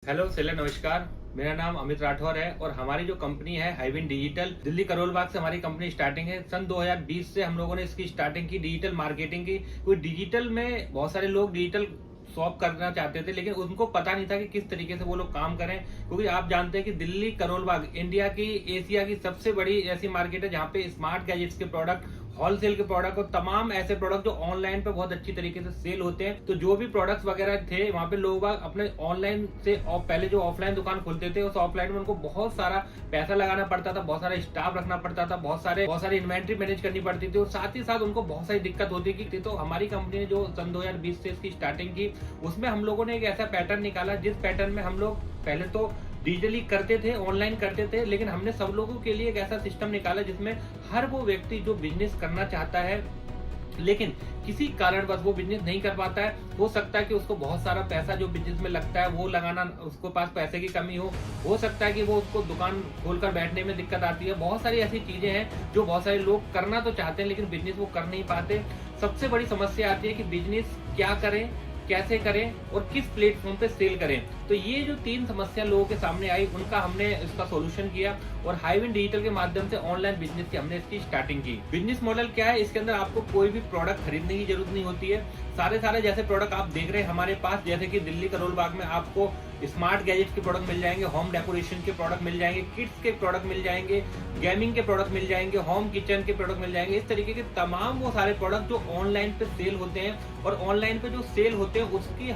Hello seller, नमस्कार। मेरा नाम अमित राठौर है और हमारी जो कंपनी है हाईविन डिजिटल, दिल्ली करोल बाग से हमारी कंपनी स्टार्टिंग है। सन 2020 से हम लोगों ने इसकी स्टार्टिंग की, डिजिटल मार्केटिंग की। कोई डिजिटल में बहुत सारे लोग डिजिटल शॉप करना चाहते थे, लेकिन उनको पता नहीं था कि किस तरीके से वो लोग काम करें। क्योंकि आप जानते हैं कि दिल्ली करोल बाग इंडिया की, एशिया की सबसे बड़ी ऐसी मार्केट है जहाँ पे स्मार्ट गैजेट्स के प्रोडक्ट, होलसेल के प्रोडक्ट और तमाम ऐसे प्रोडक्ट जो ऑनलाइन पे बहुत अच्छी तरीके से सेल होते हैं। तो जो भी प्रोडक्ट्स वगैरह थे वहाँ पे लोग अपने ऑनलाइन से पहले जो ऑफलाइन दुकान खोलते थे, उस ऑफलाइन में उनको बहुत सारा पैसा लगाना पड़ता था, बहुत सारा स्टाफ रखना पड़ता था, बहुत सारी इन्वेंट्री मैनेज करनी पड़ती थी और साथ ही साथ उनको बहुत सारी दिक्कत होती थी। तो हमारी कंपनी ने जो सन 2020 से इसकी स्टार्टिंग की, उसमें हम लोगों ने एक ऐसा पैटर्न निकाला जिस पैटर्न में हम लोग पहले तो डिजिटली करते थे, ऑनलाइन करते थे, लेकिन हमने सब लोगों के लिए एक ऐसा सिस्टम निकाला जिसमें हर वो व्यक्ति जो बिजनेस करना चाहता है लेकिन किसी कारणवश वो बिजनेस नहीं कर पाता है, हो सकता है कि उसको बहुत सारा पैसा जो बिजनेस में लगता है वो लगाना, उसको पास पैसे की कमी हो सकता है कि वो उसको दुकान खोलकर बैठने में दिक्कत आती है। बहुत सारी ऐसी चीजें हैं जो बहुत सारे लोग करना तो चाहते हैं लेकिन बिजनेस वो कर नहीं पाते। सबसे बड़ी समस्या आती है कि बिजनेस क्या करें, कैसे करें और किस प्लेटफॉर्म पे सेल करें। तो ये जो 3 समस्या लोगों के सामने आई, उनका हमने इसका सॉल्यूशन किया और हाईविन डिजिटल के माध्यम से ऑनलाइन बिजनेस की हमने इसकी स्टार्टिंग की। बिजनेस मॉडल क्या है? इसके अंदर आपको कोई भी प्रोडक्ट खरीदने की जरूरत नहीं होती है। सारे जैसे प्रोडक्ट आप देख रहे हैं हमारे पास, जैसे कि दिल्ली करोल बाग में आपको स्मार्ट गैजेट्स के प्रोडक्ट मिल जाएंगे, होम डेकोरेशन के प्रोडक्ट मिल जाएंगे, किड्स के प्रोडक्ट मिल जाएंगे, गेमिंग के प्रोडक्ट मिल जाएंगे, होम किचन के प्रोडक्ट मिल जाएंगे। इस तरीके के तमाम वो सारे प्रोडक्ट जो ऑनलाइन पे सेल होते हैं और ऑनलाइन पे जो सेल होते हैं उसकी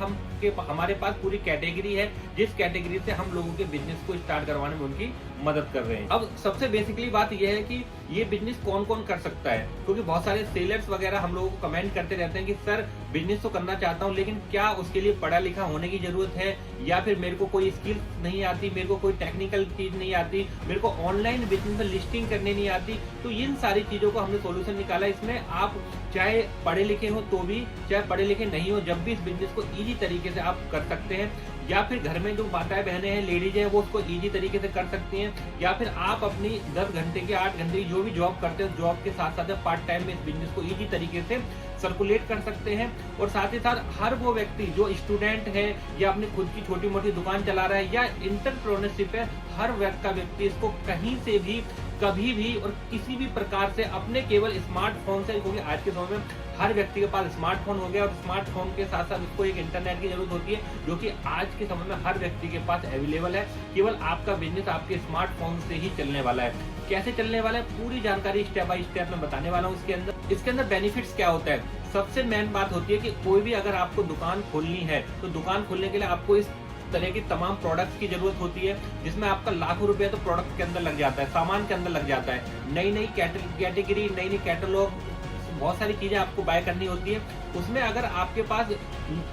हमारे पास पूरी कैटेगरी है, जिस कैटेगरी से हम लोगों के बिजनेस को स्टार्ट करवाने में उनकी मदद कर रहे हैं। अब सबसे बेसिकली बात यह है कि ये बिजनेस कौन कौन कर सकता है, क्योंकि बहुत सारे सेलर्स वगैरह हम लोगों को कमेंट करते रहते हैं कि सर बिजनेस तो करना चाहता हूँ लेकिन क्या उसके लिए पढ़ा लिखा होने की जरूरत है, या फिर मेरे को कोई स्किल नहीं आती, मेरे को कोई टेक्निकल चीज नहीं आती, मेरे को ऑनलाइन बिजनेस में लिस्टिंग करने नहीं आती। तो इन सारी चीजों को हमने सोल्यूशन निकाला। इसमें आप चाहे पढ़े लिखे हो तो भी, चाहे पढ़े लिखे नहीं हो, जब भी इस बिजनेस को इजी तरीके से आप कर सकते हैं, या फिर घर में जो माताएं बहनें हैं, लेडीज हैं, वो उसको इजी तरीके से कर सकती हैं, या फिर आप अपनी 10 घंटे की 8 घंटे की जो भी जॉब करते हैं, जॉब के साथ साथ पार्ट टाइम में इस बिजनेस को इजी तरीके से सर्कुलेट कर सकते हैं। और साथ ही साथ हर वो व्यक्ति जो स्टूडेंट है या अपनी खुद की छोटी मोटी दुकान चला रहा है या इंटरप्रेन्योरशिप है, हर व्यक्ति इसको कहीं से भी, कभी भी और किसी भी प्रकार से अपने केवल स्मार्टफोन से, क्योंकि आज के समय में हर व्यक्ति के पास स्मार्टफोन हो गया और स्मार्टफोन के साथ साथ उसको एक इंटरनेट की जरूरत होती है जो कि आज के समय में हर व्यक्ति के पास अवेलेबल है। केवल आपका बिजनेस आपके स्मार्टफोन से ही चलने वाला है। कैसे चलने वाला है पूरी जानकारी स्टेप बाय स्टेप में बताने वाला हूँ। इसके अंदर बेनिफिट्स क्या होता है? सबसे मेन बात होती है कि कोई भी अगर आपको दुकान खोलनी है तो दुकान खोलने के लिए आपको इस तरह की तमाम प्रोडक्ट्स की जरूरत होती है, जिसमें आपका लाखों रुपया तो प्रोडक्ट के अंदर लग जाता है, सामान के अंदर लग जाता है। नई कैटेगरी, नई कैटलॉग, बहुत सारी चीजें आपको बाय करनी होती है। उसमें अगर आपके पास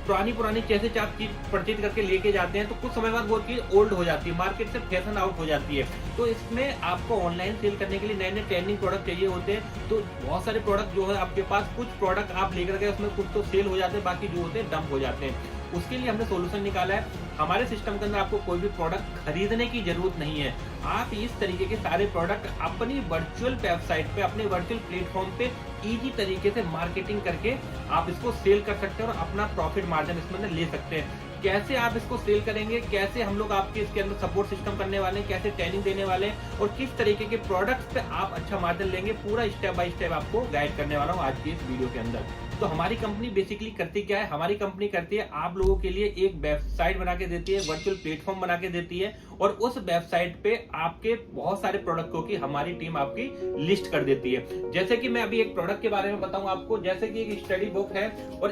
पुरानी जैसे आप चीज परचेज करके लेके जाते हैं तो कुछ समय बाद वो चीज ओल्ड हो जाती है, मार्केट से फैशन आउट हो जाती है। तो इसमें आपको ऑनलाइन सेल करने के लिए नए ट्रेंडिंग प्रोडक्ट चाहिए होते हैं। तो बहुत सारे प्रोडक्ट जो है आपके पास, कुछ प्रोडक्ट आप लेकर गए उसमें कुछ तो सेल हो जाते हैं, बाकी जो होते हैं डंप हो जाते हैं। उसके लिए हमने सोल्यूशन निकाला है। हमारे सिस्टम के अंदर आपको कोई भी प्रोडक्ट खरीदने की जरूरत नहीं है। आप इस तरीके के सारे प्रोडक्ट अपनी वर्चुअल वेबसाइट पे, अपने वर्चुअल प्लेटफॉर्म पे इजी तरीके से मार्केटिंग करके आप इसको सेल कर सकते हैं और अपना प्रॉफिट मार्जिन इसमें ले सकते हैं। कैसे आप इसको सेल करेंगे, कैसे हम लोग आपके इसके अंदर सपोर्ट सिस्टम करने वाले हैं, कैसे ट्रेनिंग देने वाले हैं और किस तरीके के प्रोडक्ट्स पे आप अच्छा मार्जिन लेंगे, पूरा स्टेप बाय स्टेप आपको गाइड करने वाला हूँ आज की इस वीडियो के अंदर। तो हमारी कंपनी बेसिकली करती क्या है? हमारी कंपनी करती है, आप लोगों के लिए एक वेबसाइट बना के देती है, वर्चुअल प्लेटफॉर्म बना के देती है और उस वेबसाइट पे आपके बहुत सारे प्रोडक्टों की हमारी टीम आपकी लिस्ट कर देती है। जैसे कि मैं अभी एक प्रोडक्ट के बारे में बताऊं आपको, जैसे कि एक स्टडी बुक है और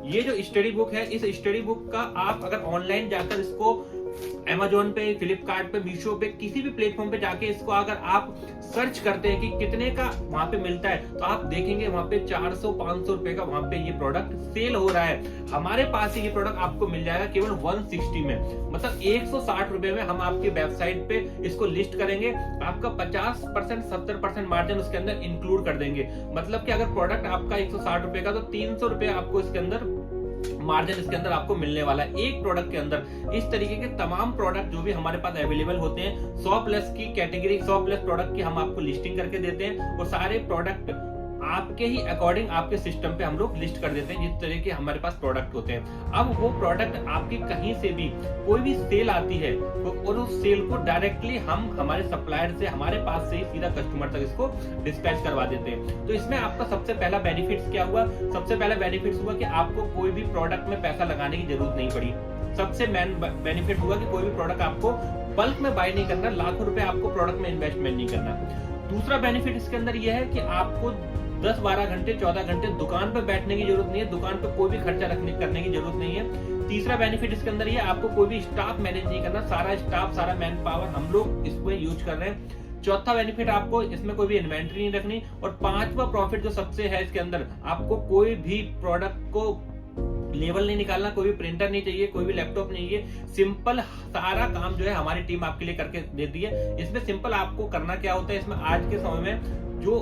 ये जो स्टडी बुक है, इस स्टडी बुक का आप अगर ऑनलाइन जाकर इसको Amazon पे, फ्लिपकार्ट पे, मीशो पे, किसी भी प्लेटफॉर्म पे जाके इसको अगर आप सर्च करते हैं कि कितने का वहां पे मिलता है तो आप देखेंगे वहां पे 400-500 रुपए का वहां पे ये प्रोडक्ट सेल हो रहा है। हमारे पास ये प्रोडक्ट आपको मिल जाएगा केवल 160 में, मतलब 160 रुपए में हम आपकी वेबसाइट पे इसको लिस्ट करेंगे। आपका 50% 70% मार्जिन उसके अंदर इंक्लूड कर देंगे। मतलब कि अगर प्रोडक्ट आपका 160 रुपए का तो 300 रुपए आपको इसके अंदर मार्जिन इसके अंदर आपको मिलने वाला है एक प्रोडक्ट के अंदर। इस तरीके के तमाम प्रोडक्ट जो भी हमारे पास अवेलेबल होते हैं, 100 प्लस की कैटेगरी, 100 प्लस प्रोडक्ट की हम आपको लिस्टिंग करके देते हैं और सारे प्रोडक्ट आपके ही अकॉर्डिंग आपके सिस्टम पे हम लोग लिस्ट कर देते हैं, जिस तरह के हमारे पास प्रोडक्ट होते हैं। अब वो प्रोडक्ट आपकी कहीं से भी कोई भी सेल आती है और उस सेल को डायरेक्टली हम हमारे सप्लायर से, हमारे पास से ही सीधा कस्टमर तक इसको डिस्पैच करवा देते हैं। तो इसमें आपका सबसे पहला बेनिफिट क्या हुआ? सबसे पहला बेनिफिट हुआ कि आपको कोई भी प्रोडक्ट में पैसा लगाने की जरूरत नहीं पड़ी। सबसे मेन बेनिफिट हुआ कि कोई भी प्रोडक्ट आपको बल्क में बाय नहीं करना, लाखों रुपए आपको प्रोडक्ट में इन्वेस्टमेंट नहीं करना। दूसरा बेनिफिट इसके अंदर यह है कि आपको 10-12 घंटे 14 घंटे दुकान पर बैठने की जरूरत नहीं है, दुकान पर कोई भी खर्चा करने की जरूरत नहीं है। तीसरा बेनिफिट इसके अंदर यह, आपको कोई भी स्टाफ मैनेज नहीं करना, सारा स्टाफ, सारा मैन पावर हम लोग इसमें यूज कर रहे हैं। चौथा बेनिफिट, आपको इसमें कोई भी इन्वेंट्री नहीं रखनी। और पांचवा प्रॉफिट जो सबसे है इसके अंदर, आपको कोई भी प्रोडक्ट को लेवल नहीं निकालना, कोई भी प्रिंटर नहीं चाहिए, कोई भी लैपटॉप नहीं चाहिए। सिंपल सारा काम जो है हमारी टीम आपके लिए करके देती है। इसमें सिंपल आपको करना क्या होता है, इसमें आज के समय में जो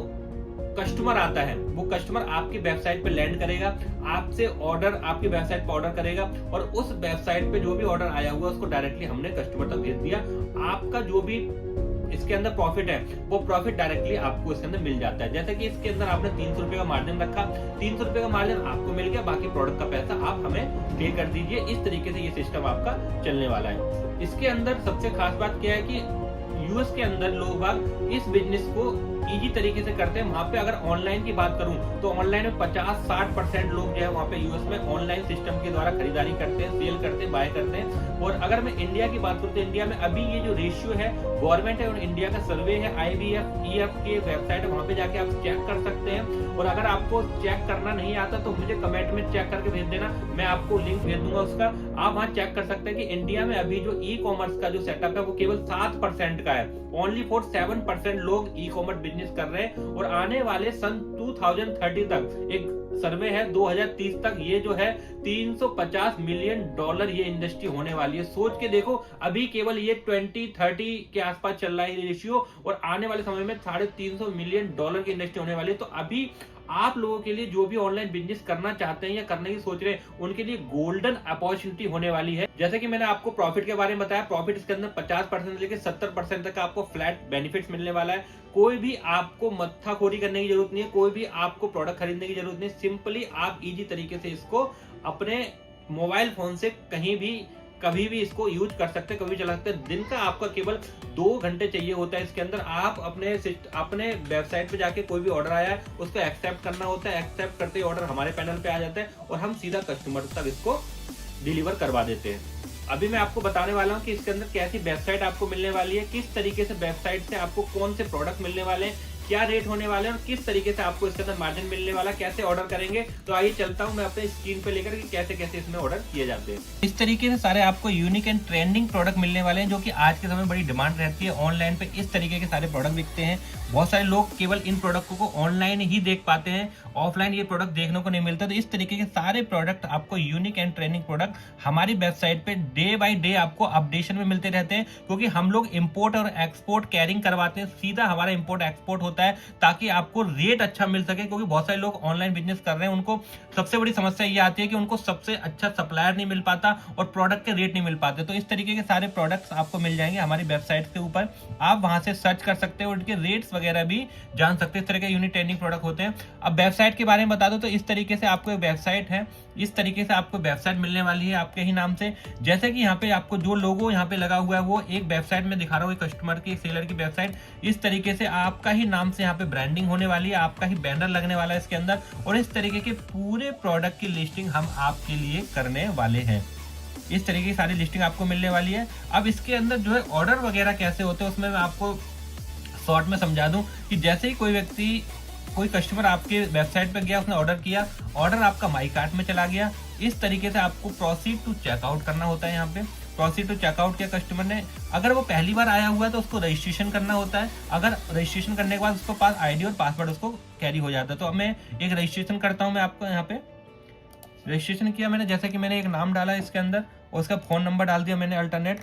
कस्टमर आता है वो कस्टमर आपकी वेबसाइट पे लैंड करेगा, आपसे ऑर्डर आपकी वेबसाइट पे ऑर्डर करेगा और उस वेबसाइट पे जो भी ऑर्डर आया हुआ उसको डायरेक्टली हमने कस्टमर तक भेज दिया। आपका जो भी इसके अंदर प्रॉफिट है वो प्रॉफिट डायरेक्टली आपको इसके अंदर मिल जाता है। जैसे कि इसके अंदर आपने 300 रुपए का मार्जिन रखा, 300 रुपए का मार्जिन आपको मिल गया, बाकी प्रोडक्ट का पैसा आप हमें पे कर दीजिए। इस तरीके से ये सिस्टम आपका चलने वाला है। इसके अंदर सबसे खास बात क्या है कि यूएस के अंदर लोग इस बिजनेस को इजी तरीके से करते हैं। वहां पे अगर ऑनलाइन की बात करूं तो ऑनलाइन में 50-60% लोग जो है वहां पे यूएस में ऑनलाइन सिस्टम के द्वारा खरीदारी करते हैं, सेल करते हैं, बाय करते हैं। और अगर मैं इंडिया की बात करूं तो इंडिया में अभी ये जो रेशियो है, गवर्नमेंट है और इंडिया का सर्वे है, IBF EF के वेबसाइट है, वहां पे जाके आप चेक कर सकते हैं। और अगर आपको चेक करना नहीं आता तो मुझे कमेंट में चेक करके भेज देना, मैं आपको लिंक भेज दूंगा उसका। आप वहां चेक कर सकते हैं कि इंडिया में अभी जो ई कॉमर्स का जो सेटअप है वो केवल 7% का है। ओनली फॉर 7% लोग ई कॉमर्स बिजनेस कर रहे हैं। और आने वाले सन 2030 तक, एक सर्वे है 2030 तक, ये जो है $350 मिलियन ये इंडस्ट्री होने वाली है। सोच के देखो, अभी केवल ये 2030 के आसपास चल रहा है रेशियो, और आने वाले समय में $350 मिलियन की इंडस्ट्री होने वाली है। तो अभी आप लोगों के लिए जो भी ऑनलाइन बिजनेस करना चाहते हैं या करने की सोच रहे हैं, उनके लिए गोल्डन अपॉर्चुनिटी होने वाली है। जैसे कि मैंने आपको प्रॉफिट के बारे में बताया, प्रॉफिट इसके अंदर 50% से लेकर 70% तक आपको फ्लैट बेनिफिट्स मिलने वाला है। कोई भी आपको मत्थाखोरी करने की जरूरत नहीं है, कोई भी आपको प्रोडक्ट खरीदने की जरूरत नहीं। सिंपली आप इजी तरीके से इसको अपने मोबाइल फोन से कहीं भी कभी भी इसको यूज कर सकते हैं, कभी चला सकते हैं। दिन का आपका केवल 2 घंटे चाहिए होता है। इसके अंदर आप अपने वेबसाइट पे जाके कोई भी ऑर्डर आया है उसको एक्सेप्ट करना होता है। एक्सेप्ट करते ही ऑर्डर हमारे पैनल पे आ जाता है और हम सीधा कस्टमर तक इसको डिलीवर करवा देते हैं। अभी मैं आपको बताने वाला हूँ कि इसके अंदर कैसी वेबसाइट आपको मिलने वाली है, किस तरीके से वेबसाइट से आपको कौन से प्रोडक्ट मिलने वाले हैं, क्या रेट होने वाले हैं और किस तरीके से आपको इसके अंदर मार्जिन मिलने वाला, कैसे ऑर्डर करेंगे। तो आइए चलता हूं मैं अपने स्क्रीन पे लेकर कि कैसे कैसे इसमें ऑर्डर किए जाते हैं। इस तरीके से सारे आपको यूनिक एंड ट्रेंडिंग प्रोडक्ट मिलने वाले हैं, जो कि आज के समय बड़ी डिमांड रहती है। ऑनलाइन पे इस तरीके के सारे प्रोडक्ट बिकते हैं। बहुत सारे लोग केवल इन प्रोडक्ट को ऑनलाइन ही देख पाते हैं, ऑफलाइन ये प्रोडक्ट देखने को नहीं मिलता। तो इस तरीके के सारे प्रोडक्ट आपको यूनिक एंड ट्रेंडिंग प्रोडक्ट हमारी वेबसाइट पे डे बाय डे आपको अपडेशन में मिलते रहते हैं, क्योंकि हम लोग इंपोर्ट और एक्सपोर्ट कैरिंग करवाते हैं। सीधा हमारा इंपोर्ट एक्सपोर्ट होता है ताकि आपको रेट अच्छा मिल सके, क्योंकि बहुत सारे लोग ऑनलाइन बिजनेस कर रहे हैं, उनको सबसे बड़ी समस्या ये आती है कि उनको सबसे अच्छा सप्लायर नहीं मिल पाता और प्रोडक्ट के रेट नहीं मिल पाते। तो इस तरीके के सारे प्रोडक्ट्स आपको मिल जाएंगे हमारी वेबसाइट के ऊपर। आप वहां से सर्च कर सकते हैं और उनके रेट्स वगैरह भी जान सकते हैं। इस तरह के यूनिक ट्रेंडिंग प्रोडक्ट होते हैं। अब वेबसाइट के बारे में बता दो तो इस तरीके से आपको एक वेबसाइट है, इस तरीके से आपको वेबसाइट मिलने वाली है आपके ही नाम से। जैसे कि यहाँ पे आपको जो लोगो यहाँ पे लगा हुआ है वो एक वेबसाइट में दिखा रहा हूँ, कस्टमर की, सेलर की वेबसाइट। इस तरीके से आपका ही नाम से यहाँ पे ब्रांडिंग होने वाली है, आपका ही बैनर लगने वाला है इसके अंदर, और इस तरीके के पूरे प्रोडक्ट की लिस्टिंग हम आपके लिए करने वाले हैं। इस तरीके की सारी लिस्टिंग आपको मिलने वाली है। अब इसके अंदर जो है ऑर्डर वगैरह कैसे होते हैं उसमें मैं आपको शॉर्ट में समझा दूं कि जैसे ही कोई कस्टमर आपके वेबसाइट पर गया, उसने ऑर्डर किया, ऑर्डर आपका माई कार्ट में चला गया। इस तरीके से आपको प्रोसीड टू चेकआउट करना होता है। यहाँ पे प्रोसीड टू चेकआउट किया कस्टमर ने, अगर वो पहली बार आया हुआ है तो उसको रजिस्ट्रेशन करना होता है। अगर रजिस्ट्रेशन करने के बाद उसको पास आईडी और पासवर्ड उसको कैरी हो जाता है। तो अब मैं एक रजिस्ट्रेशन करता हूँ। मैं आपको यहाँ पे रजिस्ट्रेशन किया मैंने, जैसे कि मैंने एक नाम डाला इसके अंदर और उसका फोन नंबर डाल दिया मैंने अल्टरनेट,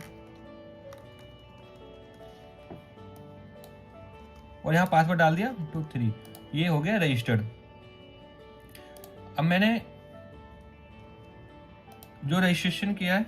और यहाँ पासवर्ड डाल दिया 23। ये हो गया रजिस्टर्ड। अब मैंने जो रजिस्ट्रेशन किया है,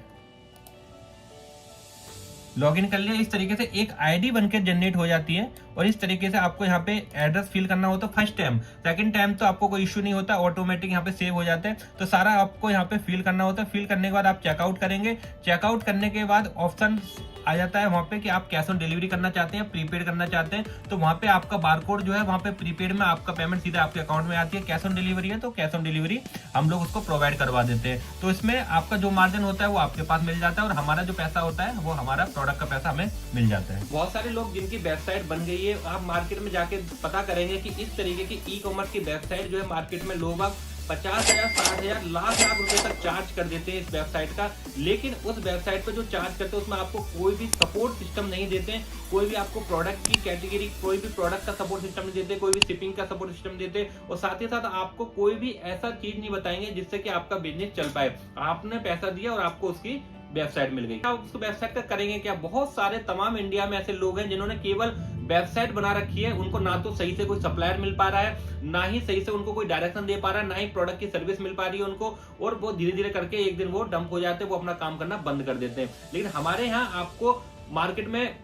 लॉगिन कर लिया, इस तरीके से एक आईडी बनकर जनरेट हो जाती है और इस तरीके से आपको यहाँ पे एड्रेस फिल करना होता है फर्स्ट टाइम। सेकंड टाइम तो आपको कोई इश्यू नहीं होता, ऑटोमेटिक यहाँ पे सेव हो जाते हैं। तो सारा आपको यहाँ पे फिल करना होता है। फिल करने के बाद आप चेकआउट करेंगे। चेकआउट करने के बाद ऑप्शन आ जाता है वहां पे कि आप कैश ऑन डिलीवरी करना चाहते हैं, प्रीपेड करना चाहते हैं। तो वहां पे आपका बारकोड जो है वहां पे प्रीपेड में आपका पेमेंट सीधा आपके अकाउंट में आती है। कैश ऑन डिलीवरी है तो कैश ऑन डिलीवरी हम लोग उसको प्रोवाइड करवा देते हैं। तो इसमें आपका जो मार्जिन होता है वो आपके पास मिल जाता है और हमारा जो पैसा होता है वो हमारा प्रोडक्ट का पैसा हमें मिल जाता है। बहुत सारे लोग जिनकी वेबसाइट बन गई है, आप मार्केट में जाके पता करेंगे कि इस तरीके की ई कॉमर्स की वेबसाइट जो है मार्केट में लोग 50,000, 60,000, लाख रुपए तक चार्ज कर देते हैं इस वेबसाइट का। लेकिन उस वेबसाइट पर जो चार्ज करते हैं उसमें आपको कोई भी सपोर्ट सिस्टम नहीं देते हैं, कोई भी आपको प्रोडक्ट की कैटेगरी, कोई भी प्रोडक्ट का सपोर्ट सिस्टम नहीं देते, कोई भी शिपिंग का सपोर्ट सिस्टम देते, और साथ ही साथ आपको कोई भी ऐसा चीज नहीं बताएंगे जिससे कि आपका बिजनेस चल पाए। आपने पैसा दिया और आपको उसकी वेबसाइट मिल गई। आप उसको वेबसाइट का करेंगे क्या? बहुत सारे तमाम इंडिया में ऐसे लोग हैं जिन्होंने केवल वेबसाइट बना रखी है, उनको ना तो सही से कोई सप्लायर मिल पा रहा है, ना ही सही से उनको कोई डायरेक्शन दे पा रहा है, ना ही प्रोडक्ट की सर्विस मिल पा रही है उनको, और वो धीरे धीरे करके एक दिन वो डंप हो जाते हैं, वो अपना काम करना बंद कर देते हैं। लेकिन हमारे यहाँ आपको मार्केट में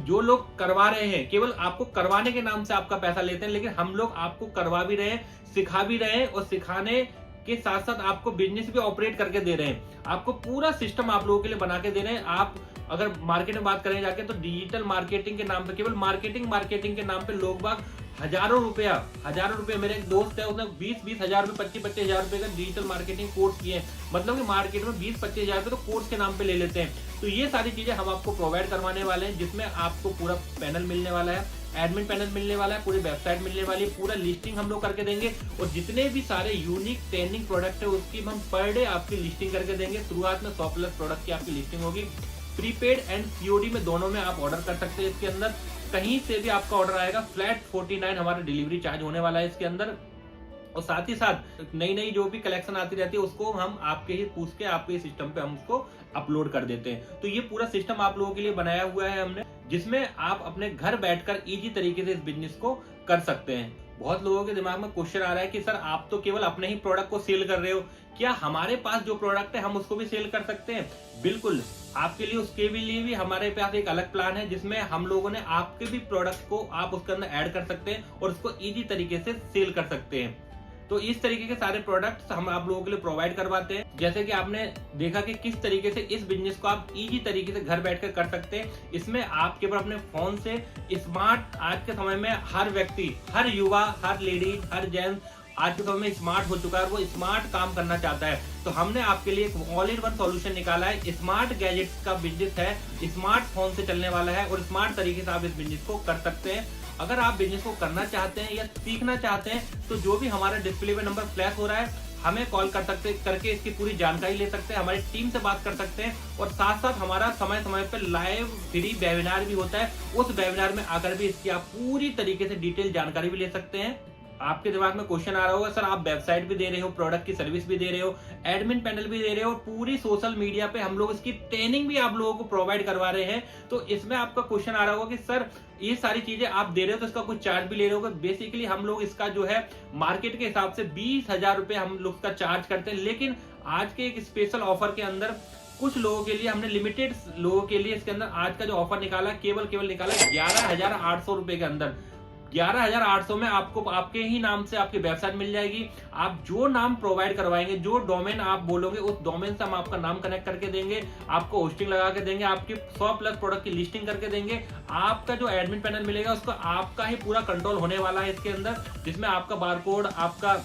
जो लोग करवा रहे हैं, केवल आपको करवाने के नाम से आपका पैसा लेते हैं, लेकिन हम लोग आपको करवा भी रहे हैं, सिखा भी रहे हैं, और सिखाने के साथ साथ आपको बिजनेस भी ऑपरेट करके दे रहे हैं। आपको पूरा सिस्टम आप लोगों के लिए बना के दे रहे हैं। आप अगर मार्केट में बात करें जाके तो डिजिटल मार्केटिंग के नाम पे, केवल मार्केटिंग के नाम पे लोग बाग हजारों रुपए, मेरे एक दोस्त है उसने 20-20 हजार रुपए, 25-25 हजार रुपए का डिजिटल मार्केटिंग कोर्स किए हैं। मतलब कि मार्केट में 20-25 हजार रुपए तो कोर्स के नाम पे ले लेते हैं। तो ये सारी चीजें हम आपको प्रोवाइड करवाने वाले हैं, जिसमें आपको पूरा पैनल मिलने वाला है, एडमिन पैनल मिलने वाला है, पूरी वेबसाइट मिलने वाली है, पूरा लिस्टिंग हम लोग करके देंगे, और जितने भी सारे यूनिक ट्रेंडिंग प्रोडक्ट है उसकी हम पर डे आपकी लिस्टिंग करके देंगे। शुरुआत में 100+ प्रोडक्ट की आपकी लिस्टिंग होगी। प्रीपेड एंड सीओडी में दोनों में आप ऑर्डर कर सकते हैं। इसके अंदर कहीं से भी आपका ऑर्डर आएगा, फ्लैट 49 हमारा डिलीवरी चार्ज होने वाला है इसके अंदर। और साथ ही साथ नई जो भी कलेक्शन आती रहती है उसको हम आपके ही पूछ के आपके सिस्टम पे हम उसको अपलोड कर देते हैं। तो ये पूरा सिस्टम आप लोगों के लिए बनाया हुआ है हमने, जिसमें आप अपने घर बैठकर इजी तरीके से इस बिजनेस को कर सकते हैं। बहुत लोगों के दिमाग में क्वेश्चन आ रहा है कि सर आप तो केवल अपने ही प्रोडक्ट को सेल कर रहे हो, क्या हमारे पास जो प्रोडक्ट है हम उसको भी सेल कर सकते हैं? बिल्कुल, आपके लिए उसके लिए भी हमारे पास एक अलग प्लान है, जिसमें हम लोगों ने आपके भी प्रोडक्ट को आप उसके अंदर ऐड कर सकते हैं और उसको इजी तरीके से सेल कर सकते हैं। तो इस तरीके के सारे प्रोडक्ट्स हम आप लोगों के लिए प्रोवाइड करवाते हैं। जैसे कि आपने देखा कि किस तरीके से इस बिजनेस को आप इजी तरीके से घर बैठकर कर सकते हैं। इसमें आप केवल अपने फोन से स्मार्ट, आज के समय में हर व्यक्ति, हर युवा, हर लेडीज, हर जेंट्स आज के समय में स्मार्ट हो चुका है, वो स्मार्ट काम करना चाहता है। तो हमने आपके लिए एक ऑल इन वन सॉल्यूशन निकाला है। स्मार्ट गैजेट्स का बिजनेस है, स्मार्टफोन से चलने वाला है, और स्मार्ट तरीके से आप इस बिजनेस को कर सकते हैं। अगर आप बिजनेस को करना चाहते हैं या सीखना चाहते हैं तो जो भी हमारा डिस्प्ले पे नंबर फ्लैश हो रहा है, हमें कॉल कर सकते करके इसकी पूरी जानकारी ले सकते हैं, हमारी टीम से बात कर सकते हैं, और साथ साथ हमारा समय समय पर लाइव फ्री वेबिनार भी होता है। उस वेबिनार में आकर भी इसकी आप पूरी तरीके से डिटेल जानकारी भी ले सकते हैं। आपके दिमाग में क्वेश्चन आ रहा होगा, सर आप वेबसाइट भी दे रहे हो, प्रोडक्ट की सर्विस भी दे रहे हो, एडमिन पैनल भी दे रहे हो, पूरी सोशल मीडिया पे हम लोग इसकी ट्रेनिंग भी आप लोगों को प्रोवाइड करवा रहे हैं। तो इसमें आपका क्वेश्चन आ रहा होगा कि सर ये सारी चीजें आप दे रहे हो तो इसका कुछ चार्ज भी ले रहे होगे। बेसिकली हम लोग इसका जो है मार्केट के हिसाब से 20,000 रुपए हम लोग का चार्ज करते हैं, लेकिन आज के एक स्पेशल ऑफर के अंदर कुछ लोगों के लिए हमने लिमिटेड लोगों के लिए इसके अंदर आज का जो ऑफर निकाला, केवल निकाला 11,800 रुपए के अंदर। 11,800 में आपको आपके ही नाम से आपकी वेबसाइट मिल जाएगी। आप जो नाम प्रोवाइड करवाएंगे, जो डोमेन आप बोलोगे, उस डोमेन से हम आपका नाम कनेक्ट करके देंगे, आपको होस्टिंग लगा के देंगे, आपकी 100+ प्रोडक्ट की लिस्टिंग करके देंगे। आपका जो एडमिन पैनल मिलेगा उसका आपका ही पूरा कंट्रोल होने वाला है इसके अंदर, जिसमें आपका बारकोड, आपका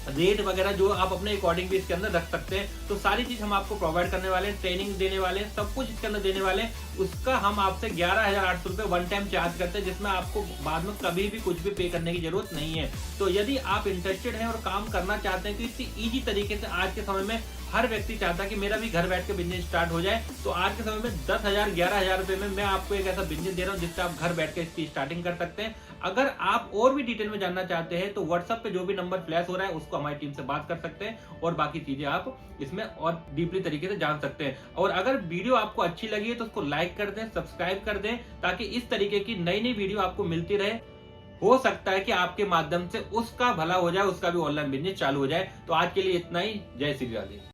रेट वगैरह जो आप अपने अकॉर्डिंग भी इसके अंदर रख सकते हैं। तो सारी चीज हम आपको प्रोवाइड करने वाले हैं, ट्रेनिंग देने वाले हैं, सब कुछ इसके अंदर देने वाले हैं। उसका हम आपसे 11,800 रुपए वन टाइम चार्ज करते हैं, जिसमें आपको बाद में कभी भी कुछ भी पे करने की जरूरत नहीं है। तो यदि आप इंटरेस्टेड हैं और काम करना चाहते हैं, तो इतनी ईजी तरीके से आज के समय में हर व्यक्ति चाहता है कि मेरा भी घर बैठ के बिजनेस स्टार्ट हो जाए, तो आज के समय में 10,000 11,000 रुपए में मैं आपको एक ऐसा बिजनेस दे रहा हूँ जिससे आप घर बैठ के इसकी स्टार्टिंग कर सकते हैं। अगर आप और भी डिटेल में जानना चाहते हैं तो व्हाट्सएप पे जो भी नंबर फ्लैश हो रहा है उसको हमारी टीम से बात कर सकते हैं, और बाकी चीजें आप इसमें और डीपली तरीके से जान सकते हैं। और अगर वीडियो आपको अच्छी लगी है तो उसको लाइक कर दें, सब्सक्राइब कर दें, ताकि इस तरीके की नई वीडियो आपको मिलती रहे। हो सकता है कि आपके माध्यम से उसका भला हो जाए, उसका भी ऑनलाइन बिजनेस चालू हो जाए। तो आज के लिए इतना ही। जय श्री राधे।